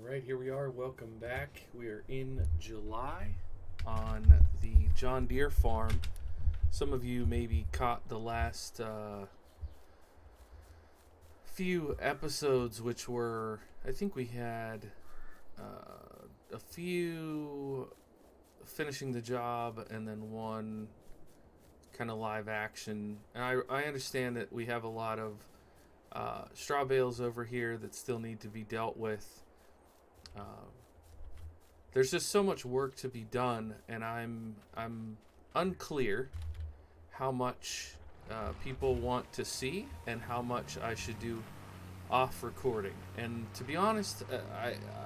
Alright, here we are. Welcome back. We are in July on the John Deere Farm. Some of you maybe caught the last few episodes, which were, I think we had a few finishing the job and then one kind of live action. And I understand that we have a lot of straw bales over here that still need to be dealt with. There's just so much work to be done, and I'm unclear how much people want to see and how much I should do off recording. And to be honest,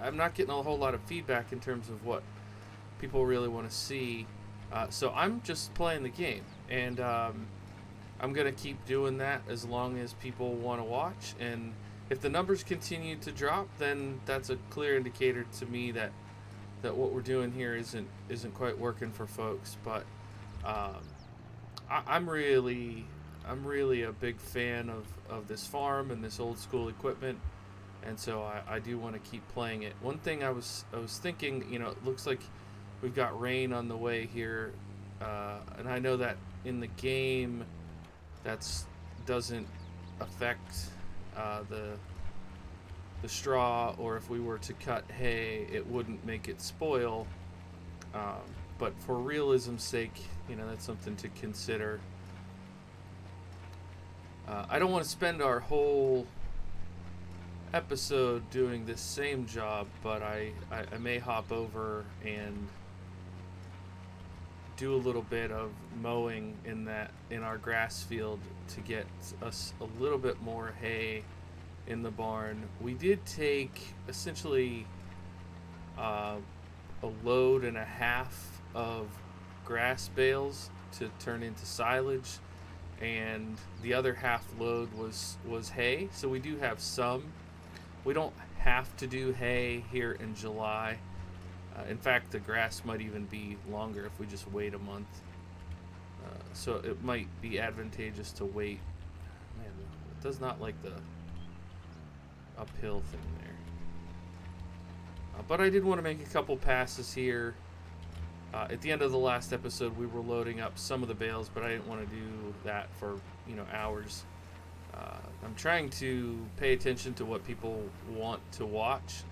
I'm not getting a whole lot of feedback in terms of what people really want to see. So I'm just playing the game, and I'm going to keep doing that as long as people want to watch. And if the numbers continue to drop, then that's a clear indicator to me that what we're doing here isn't quite working for folks. But I'm really a big fan of this farm and this old school equipment, and so I do want to keep playing it. One thing I was thinking, it looks like we've got rain on the way here, and I know that in the game that doesn't affect the straw, or if we were to cut hay, it wouldn't make it spoil. But for realism's sake, that's something to consider. I don't want to spend our whole episode doing this same job, but I may hop over and do a little bit of mowing in our grass field to get us a little bit more hay in the barn. We did take essentially a load and a half of grass bales to turn into silage, and the other half load was hay. So we do have some. We don't have to do hay here in July. In fact, the grass might even be longer if we just wait a month. So it might be advantageous to wait. Man, it does not like the uphill thing there. But I did want to make a couple passes here. At the end of the last episode, we were loading up some of the bales, but I didn't want to do that for hours. I'm trying to pay attention to what people want to watch,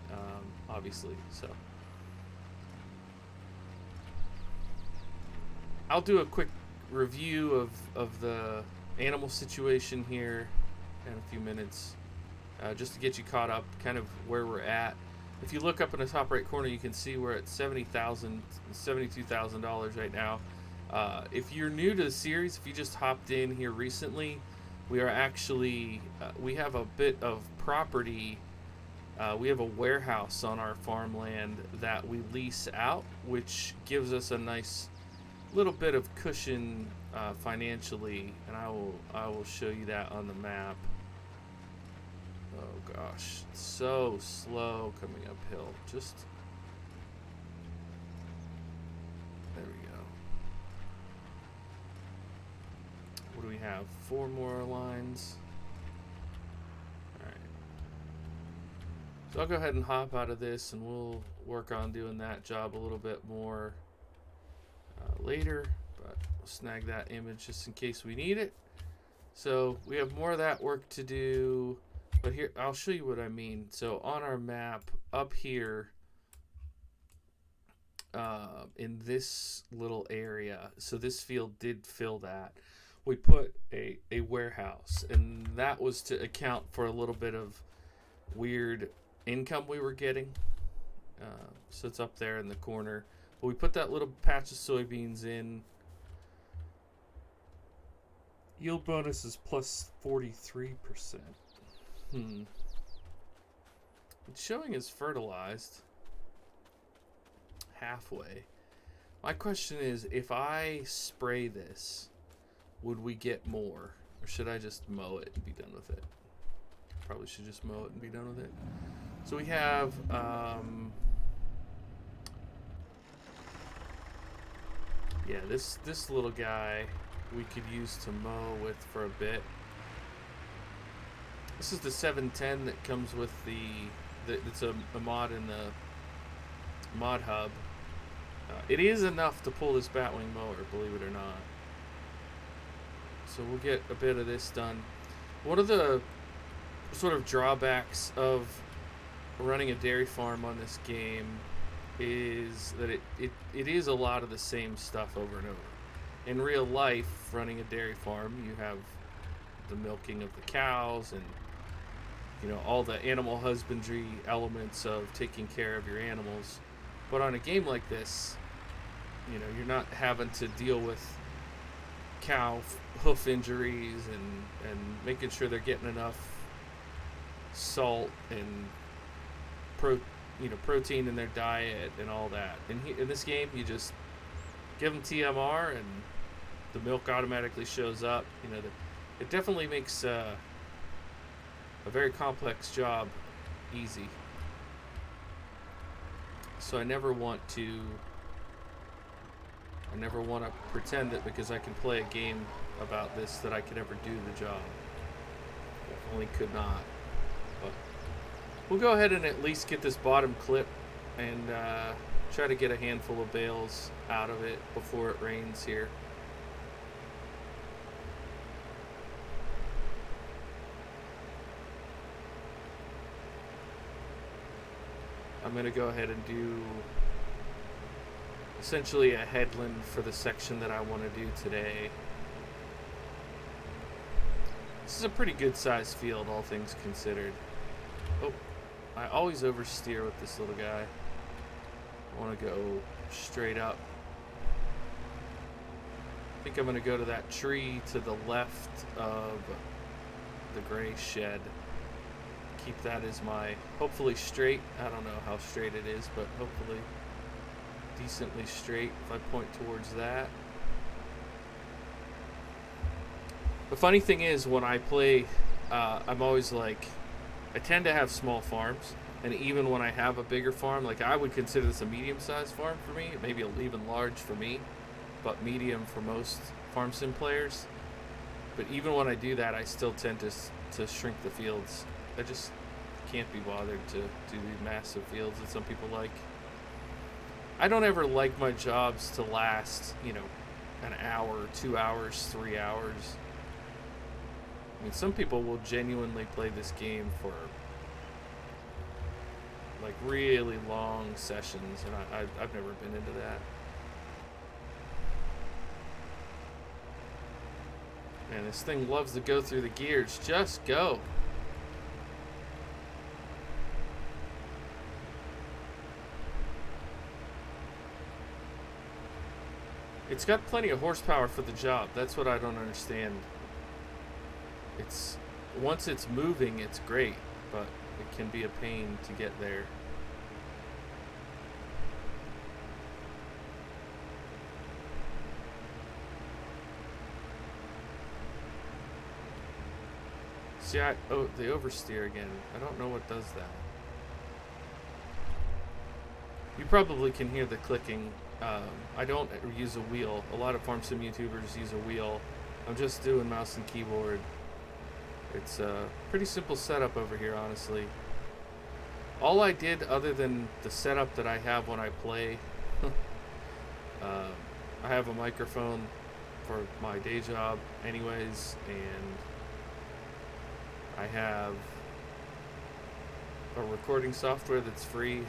obviously. So I'll do a quick review of the animal situation here in a few minutes, just to get you caught up, kind of where we're at. If you look up in the top right corner, you can see we're at $72,000 right now. If you're new to the series, if you just hopped in here recently, we are actually we have a bit of property. We have a warehouse on our farmland that we lease out, which gives us a nice little bit of cushion financially, and I will show you that on the map. Oh gosh, it's so slow coming uphill. Just there we go. What do we have? 4 more lines. Alright. So I'll go ahead and hop out of this, and we'll work on doing that job a little bit more later, but we'll snag that image just in case we need it. So we have more of that work to do, but here I'll show you what I mean. So on our map up here, in this little area, so this field did fill that, we put a warehouse, and that was to account for a little bit of weird income we were getting. So it's up there in the corner. But we put that little patch of soybeans in. Yield bonus is plus 43%. It's showing as fertilized halfway. My question is, if I spray this, would we get more? Or should I just mow it and be done with it? Probably should just mow it and be done with it. So we have this little guy we could use to mow with for a bit. This is the 710 that comes with the It's a mod in the mod hub. It is enough to pull this Batwing mower, believe it or not. So we'll get a bit of this done. One of the sort of drawbacks of running a dairy farm on this game is that it is a lot of the same stuff over and over. In real life, running a dairy farm, you have the milking of the cows and all the animal husbandry elements of taking care of your animals. But on a game like this, you're not having to deal with cow hoof injuries and making sure they're getting enough salt and protein in their diet and all that. In this game, you just give them TMR and the milk automatically shows up. It definitely makes a very complex job easy. So I never want to pretend that because I can play a game about this that I could ever do the job. Definitely could not. But we'll go ahead and at least get this bottom clip and try to get a handful of bales out of it before it rains here. I'm going to go ahead and do essentially a headland for the section that I want to do today. This is a pretty good sized field, all things considered. Oh, I always oversteer with this little guy. I want to go straight up. I think I'm going to go to that tree to the left of the gray shed. Keep that as my, hopefully straight. I don't know how straight it is, but hopefully decently straight if I point towards that. The funny thing is, when I play, I'm always like, I tend to have small farms, and even when I have a bigger farm, like I would consider this a medium-sized farm for me, maybe even large for me, but medium for most farm sim players. But even when I do that, I still tend to shrink the fields. I just can't be bothered to do these massive fields that some people like. I don't ever like my jobs to last, an hour, 2 hours, 3 hours. I mean, some people will genuinely play this game for like really long sessions, and I've never been into that. Man, this thing loves to go through the gears. Just go. It's got plenty of horsepower for the job. That's what I don't understand. Once it's moving, it's great, but it can be a pain to get there. See, they oversteer again. I don't know what does that. You probably can hear the clicking. I don't use a wheel. A lot of farm sim YouTubers use a wheel. I'm just doing mouse and keyboard. It's a pretty simple setup over here, honestly. All I did, other than the setup that I have when I play, I have a microphone for my day job anyways, and I have a recording software that's free.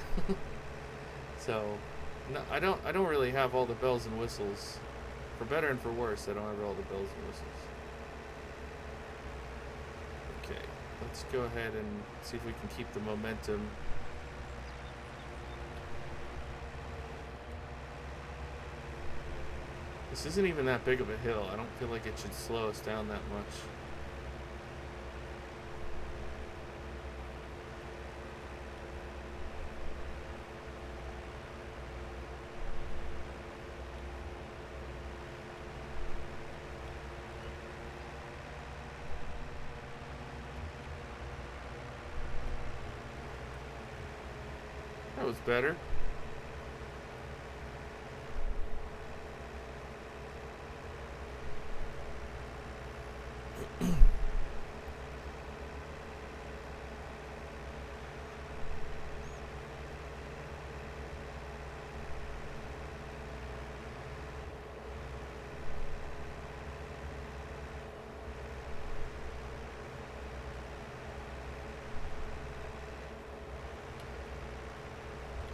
So no, I don't really have all the bells and whistles. For better and for worse, I don't have all the bells and whistles. Okay, let's go ahead and see if we can keep the momentum. This isn't even that big of a hill. I don't feel like it should slow us down that much. That was better.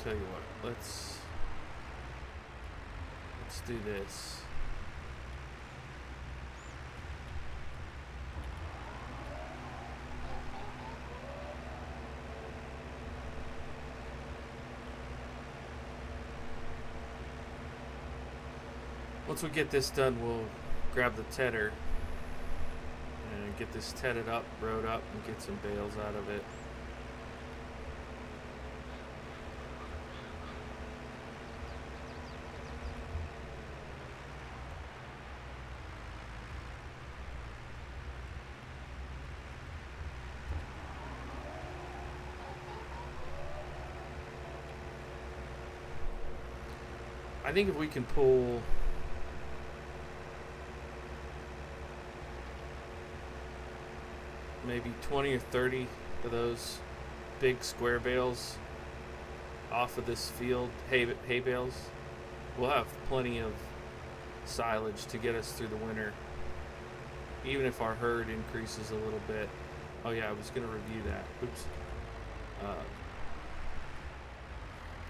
tell you what, let's do this. Once we get this done, we'll grab the tedder and get this tedded up, rode up, and get some bales out of it. I think if we can pull maybe 20 or 30 of those big square bales off of this field, hay bales, we'll have plenty of silage to get us through the winter, even if our herd increases a little bit. Oh yeah, I was going to review that. Oops.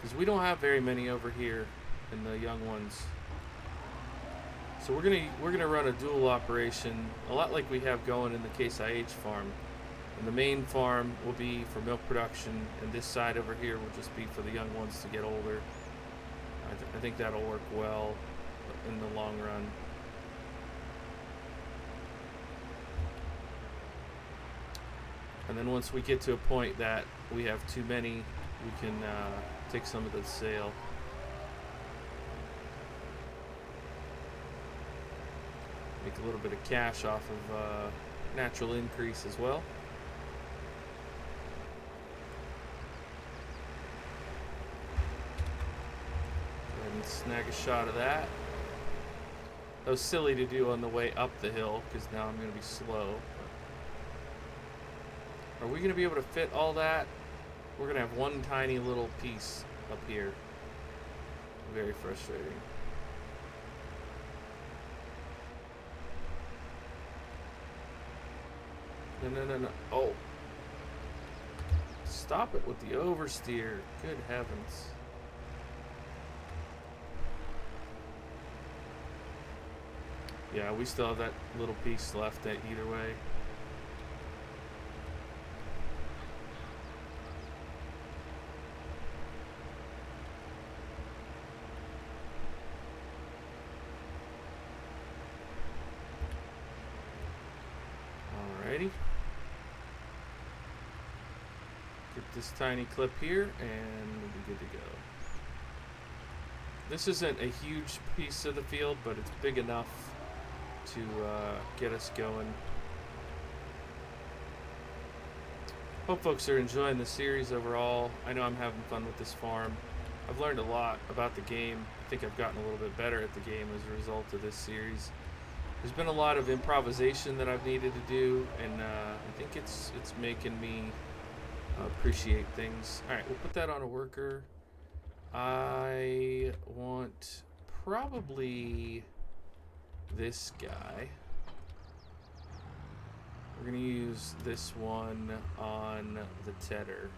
Because we don't have very many over here in the young ones. So we're gonna run a dual operation, a lot like we have going in the Case IH farm. And the main farm will be for milk production, and this side over here will just be for the young ones to get older. I think that'll work well in the long run. And then once we get to a point that we have too many, we can take some of the sale. Make a little bit of cash off of natural increase as well. Go ahead and snag a shot of that. That was silly to do on the way up the hill because now I'm going to be slow. Are we going to be able to fit all that? We're going to have one tiny little piece up here. Very frustrating. No. Oh. Stop it with the oversteer. Good heavens. Yeah, we still have that little piece left either way. Alrighty. Get this tiny clip here and we'll be good to go. This isn't a huge piece of the field, but it's big enough to get us going. Hope folks are enjoying the series overall. I know I'm having fun with this farm. I've learned a lot about the game. I think I've gotten a little bit better at the game as a result of this series. There's been a lot of improvisation that I've needed to do, and I think it's making me appreciate things. All right, we'll put that on a worker. I want probably this guy. We're gonna use this one on the tedder.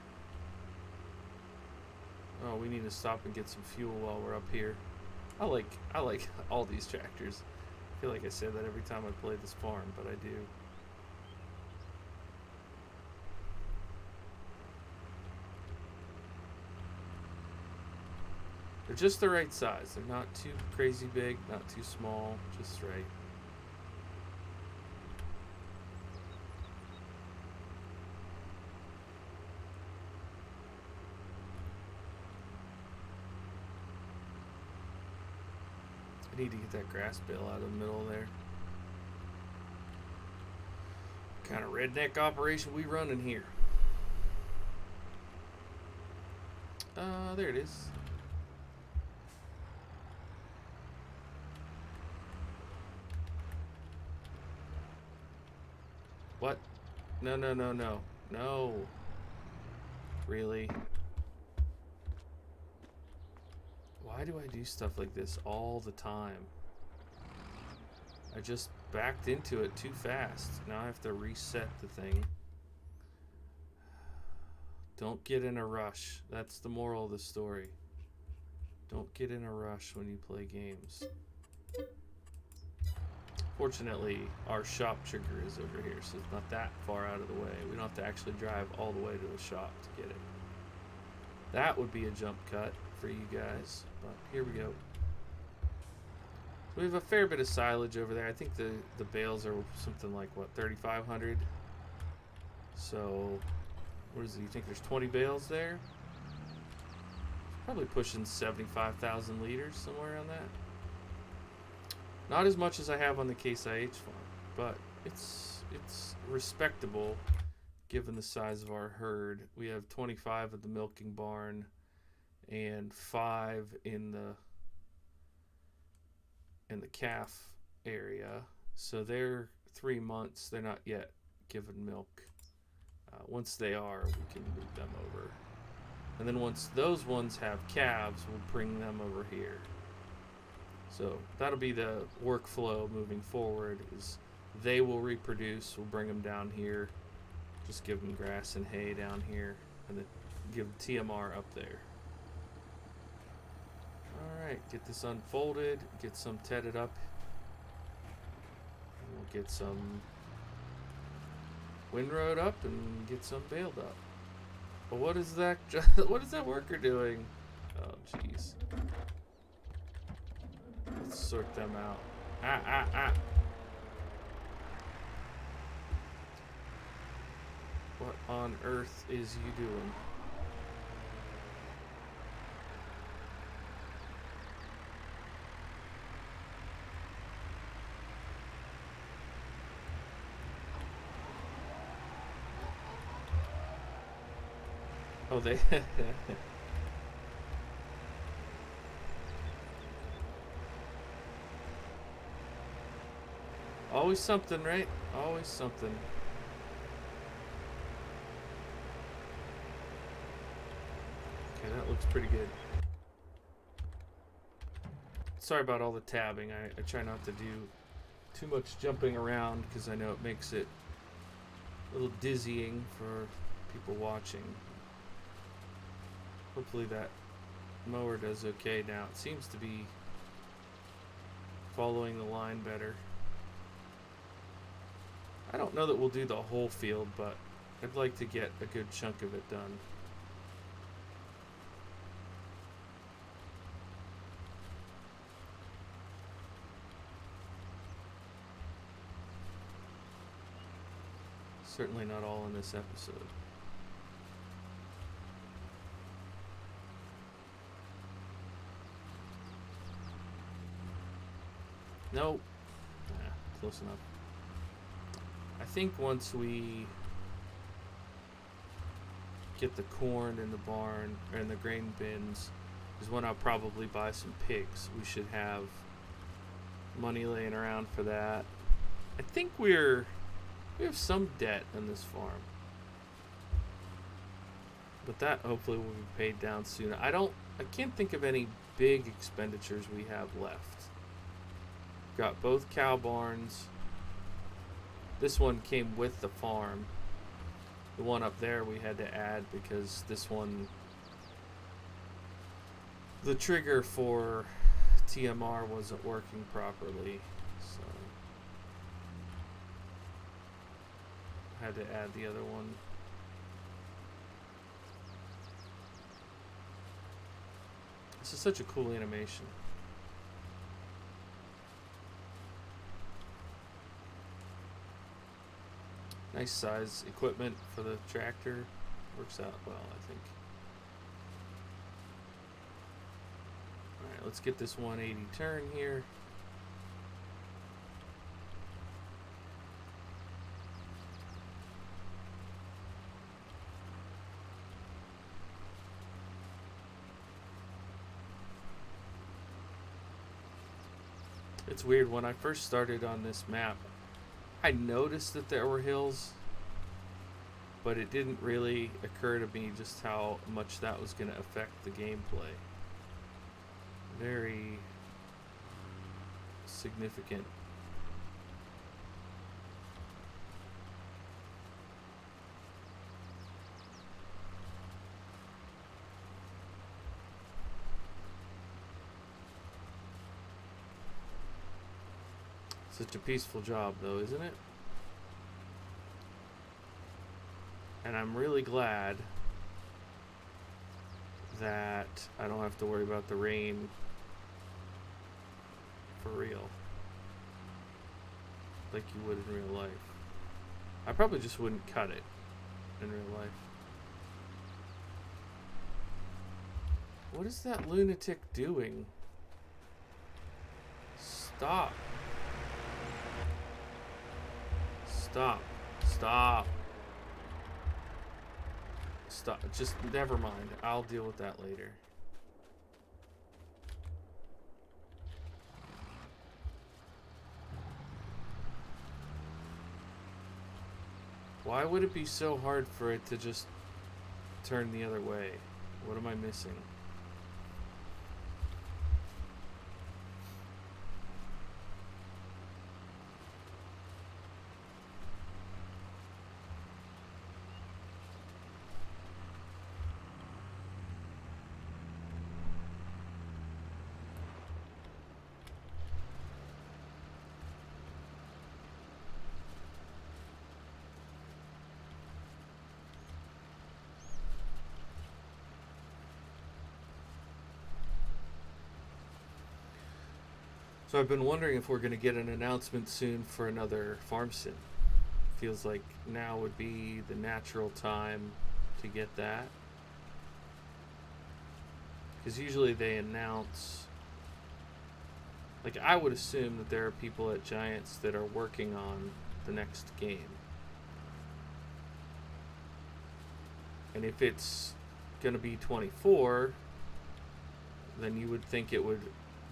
Oh, we need to stop and get some fuel while we're up here. I like all these tractors. I feel like I say that every time I play this farm, but I do. They're just the right size. They're not too crazy big, not too small, just right. I need to get that grass bale out of the middle there. What kind of redneck operation we running here? There it is. What? No. No. Really? Why do I do stuff like this all the time? I just backed into it too fast. Now I have to reset the thing. Don't get in a rush. That's the moral of the story. Don't get in a rush when you play games. Fortunately, our shop trigger is over here, so it's not that far out of the way. We don't have to actually drive all the way to a shop to get it. That would be a jump cut for you guys, but here we go. We have a fair bit of silage over there. I think the bales are something like, what, 3,500? So, what is it? You think there's 20 bales there? Probably pushing 75,000 liters, somewhere around that. Not as much as I have on the Case IH farm, but it's respectable given the size of our herd. We have 25 at the milking barn and 5 in the calf area. So they're 3 months. They're not yet given milk. Once they are, we can move them over. And then once those ones have calves, we'll bring them over here. So that'll be the workflow moving forward, is they will reproduce, we'll bring them down here, just give them grass and hay down here, and then give TMR up there. Alright, get this unfolded, get some tedded up, and we'll get some windrowed up and get some baled up. But what is that, what is that worker doing? Oh jeez. Let's sort them out. What on earth is you doing? Oh, they... Always something, right? Always something. Okay, that looks pretty good. Sorry about all the tabbing. I try not to do too much jumping around because I know it makes it a little dizzying for people watching. Hopefully that mower does okay now. It seems to be following the line better. I don't know that we'll do the whole field, but I'd like to get a good chunk of it done. Certainly not all in this episode. Nope. Nah, close enough. I think once we get the corn in the barn, or in the grain bins, is when I'll probably buy some pigs. We should have money laying around for that. I think we have some debt on this farm, but that hopefully will be paid down soon. I can't think of any big expenditures we have left. Got both cow barns. This one came with the farm. The one up there we had to add because this one, the trigger for TMR wasn't working properly, so I had to add the other one. This is such a cool animation. Nice size equipment for the tractor. Works out well, I think. Alright, let's get this 180 turn here. It's weird, when I first started on this map, I noticed that there were hills, but it didn't really occur to me just how much that was going to affect the gameplay. Very significant. Such a peaceful job, though, isn't it? And I'm really glad that I don't have to worry about the rain for real, like you would in real life. I probably just wouldn't cut it in real life. What is that lunatic doing? Stop. Stop. Stop. Stop. Just never mind. I'll deal with that later. Why would it be so hard for it to just turn the other way? What am I missing? So I've been wondering if we're going to get an announcement soon for another farm sim. Feels like now would be the natural time to get that. Because usually they announce... Like, I would assume that there are people at Giants that are working on the next game. And if it's going to be 24, then you would think it would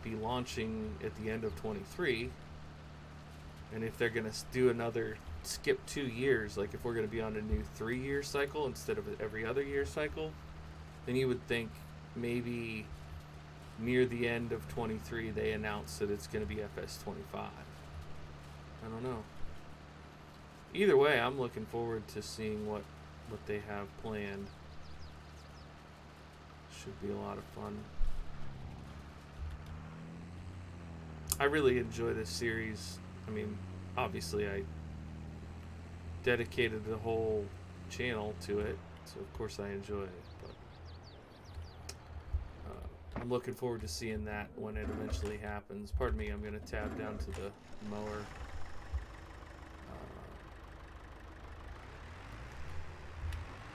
be launching at the end of 23. And if they're going to do another skip 2 years, like if we're going to be on a new 3-year cycle instead of every other year cycle, then you would think maybe near the end of 23 they announce that it's going to be FS25. I don't know. Either way, I'm looking forward to seeing what they have planned. Should be a lot of fun. I really enjoy this series. I mean, obviously I dedicated the whole channel to it, so of course I enjoy it, but I'm looking forward to seeing that when it eventually happens. Pardon me, I'm going to tab down to the mower.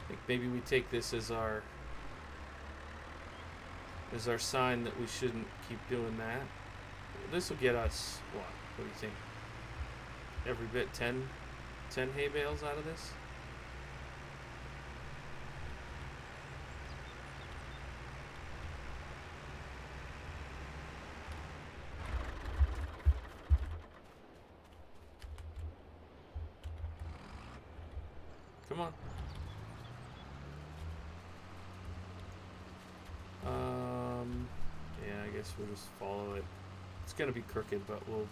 I think maybe we take this as our sign that we shouldn't keep doing that. This will get us, what? What do you think? Every bit 10 hay bales out of this? Come on. Yeah, I guess we'll just follow it. It's gonna be crooked, but we'll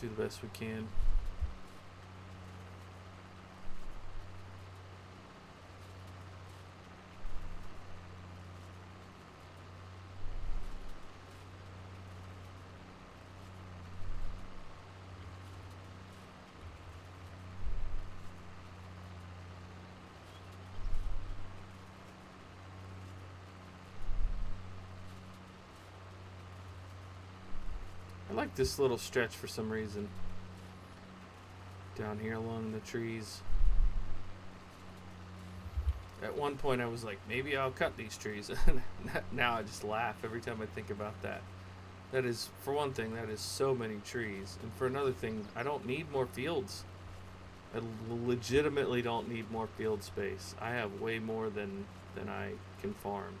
do the best we can. I like this little stretch for some reason. Down here along the trees. At one point I was like, maybe I'll cut these trees. Now I just laugh every time I think about that. That is, for one thing, that is so many trees. And for another thing, I don't need more fields. I legitimately don't need more field space. I have way more than I can farm.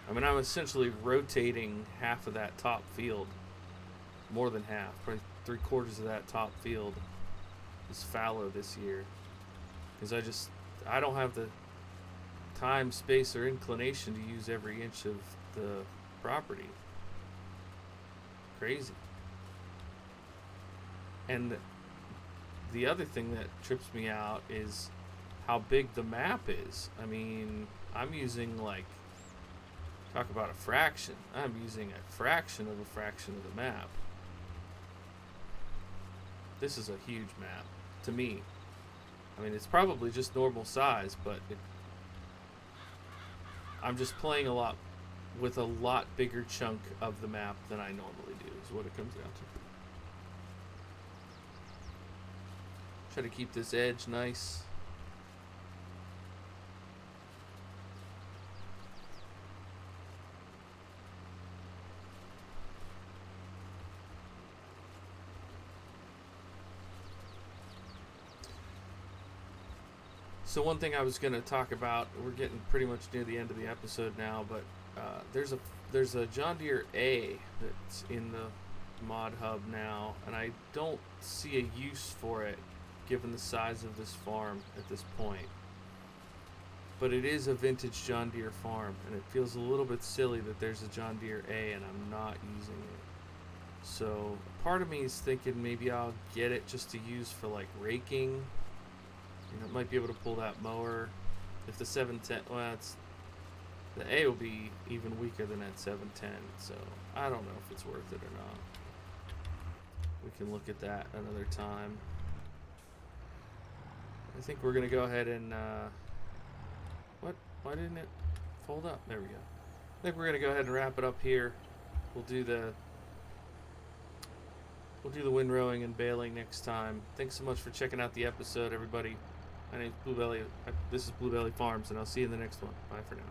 I mean, I'm essentially rotating half of that top field. More than half, probably 3/4 of that top field is fallow this year, because I don't have the time, space, or inclination to use every inch of the property. Crazy. And the other thing that trips me out is how big the map is. I mean, I'm using like Talk about a fraction. I'm using a fraction of the map. This is a huge map to me. I mean, it's probably just normal size, but I'm just playing a lot with a lot bigger chunk of the map than I normally do, is what it comes down to. Try to keep this edge nice. So one thing I was going to talk about, we're getting pretty much near the end of the episode now, but there's a John Deere A that's in the mod hub now, and I don't see a use for it given the size of this farm at this point. But it is a vintage John Deere farm, and it feels a little bit silly that there's a John Deere A and I'm not using it. So part of me is thinking maybe I'll get it just to use for like raking. You know, might be able to pull that mower. If the 710, well, the A will be even weaker than that 710, so I don't know if it's worth it or not. We can look at that another time. I think we're gonna go ahead and what? Why didn't it fold up? There we go. I think we're gonna go ahead and wrap it up here. We'll do the windrowing and baling next time. Thanks so much for checking out the episode, everybody. My name's Bluebelly. This is Bluebelly Farms, and I'll see you in the next one. Bye for now.